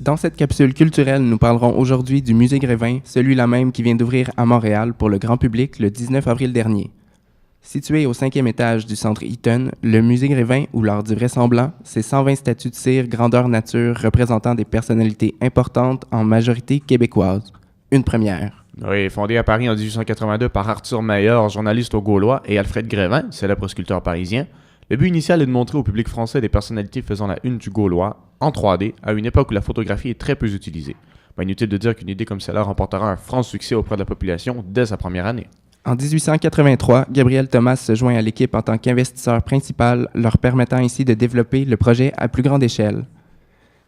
Dans cette capsule culturelle, nous parlerons aujourd'hui du Musée Grévin, celui-là même qui vient d'ouvrir à Montréal pour le grand public le 19 avril dernier. Situé au 5e étage du centre Eaton, le Musée Grévin, ou l'Art du vraisemblant, c'est 120 statues de cire grandeur nature représentant des personnalités importantes en majorité québécoise. Une première. Oui, fondé à Paris en 1882 par Arthur Maillard, journaliste au Gaulois, et Alfred Grévin, célèbre sculpteur parisien, le but initial est de montrer au public français des personnalités faisant la une du Gaulois, en 3D, à une époque où la photographie est très peu utilisée. Inutile de dire qu'une idée comme celle-là remportera un franc succès auprès de la population dès sa première année. En 1883, Gabriel Thomas se joint à l'équipe en tant qu'investisseur principal, leur permettant ainsi de développer le projet à plus grande échelle.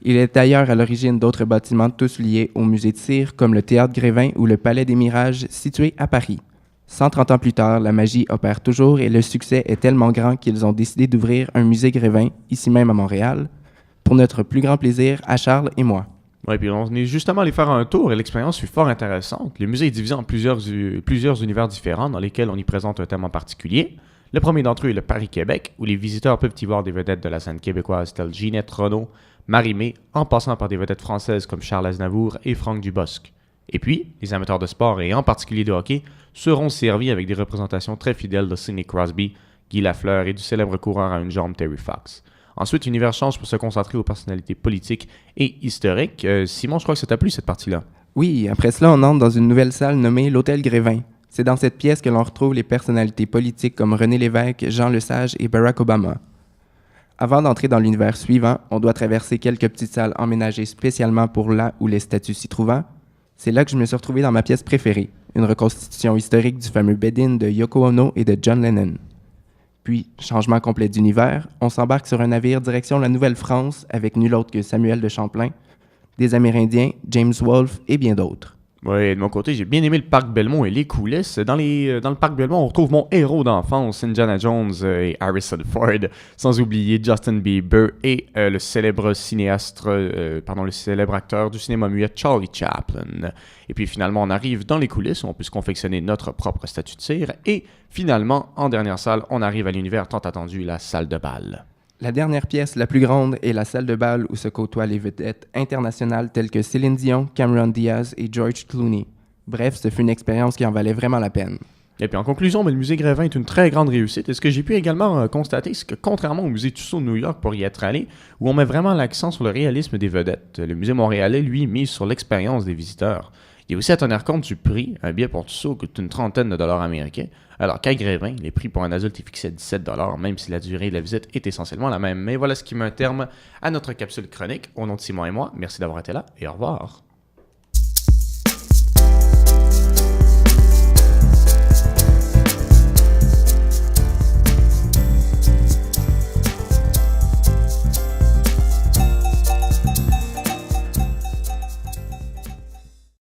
Il est d'ailleurs à l'origine d'autres bâtiments tous liés au musée de cire, comme le Théâtre Grévin ou le Palais des Mirages, situé à Paris. 130 ans plus tard, la magie opère toujours et le succès est tellement grand qu'ils ont décidé d'ouvrir un musée Grévin, ici même à Montréal, pour notre plus grand plaisir à Charles et moi. Oui, puis on est justement allé faire un tour et l'expérience fut fort intéressante. Le musée est divisé en plusieurs univers différents dans lesquels on y présente un thème en particulier. Le premier d'entre eux est le Paris-Québec, où les visiteurs peuvent y voir des vedettes de la scène québécoise telles Ginette Renault, Marie-Mé, en passant par des vedettes françaises comme Charles Aznavour et Franck Dubosc. Et puis, les amateurs de sport et en particulier de hockey seront servis avec des représentations très fidèles de Sidney Crosby, Guy Lafleur et du célèbre coureur à une jambe Terry Fox. Ensuite, l'univers change pour se concentrer aux personnalités politiques et historiques. Simon, je crois que ça t'a plu cette partie-là. Oui, après cela, on entre dans une nouvelle salle nommée l'Hôtel Grévin. C'est dans cette pièce que l'on retrouve les personnalités politiques comme René Lévesque, Jean Lesage et Barack Obama. Avant d'entrer dans l'univers suivant, on doit traverser quelques petites salles emménagées spécialement pour là où les statues s'y trouvant. C'est là que je me suis retrouvé dans ma pièce préférée, une reconstitution historique du fameux bed-in de Yoko Ono et de John Lennon. Puis, changement complet d'univers, on s'embarque sur un navire direction la Nouvelle-France avec nul autre que Samuel de Champlain, des Amérindiens, James Wolfe et bien d'autres. Oui, de mon côté, j'ai bien aimé le parc Belmont et les coulisses. Dans le parc Belmont, on retrouve mon héros d'enfance, Indiana Jones et Harrison Ford, sans oublier Justin Bieber et le célèbre acteur du cinéma muet Charlie Chaplin. Et puis finalement, on arrive dans les coulisses où on peut se confectionner notre propre statue de cire. Et finalement, en dernière salle, on arrive à l'univers tant attendu, la salle de bal. La dernière pièce, la plus grande, est la salle de bal où se côtoient les vedettes internationales telles que Céline Dion, Cameron Diaz et George Clooney. Bref, ce fut une expérience qui en valait vraiment la peine. Et puis en conclusion, le musée Grévin est une très grande réussite. Et ce que j'ai pu également constater, c'est que contrairement au musée Tussauds de New York pour y être allé, où on met vraiment l'accent sur le réalisme des vedettes, le musée montréalais, lui, mise sur l'expérience des visiteurs. Il y a aussi à tenir compte du prix. Un billet pour Tussauds coûte une trentaine de dollars américains, alors qu'à Grévin, les prix pour un adulte est fixé à 17 $, même si la durée de la visite est essentiellement la même. Mais voilà ce qui met un terme à notre capsule chronique. Au nom de Simon et moi, merci d'avoir été là et au revoir.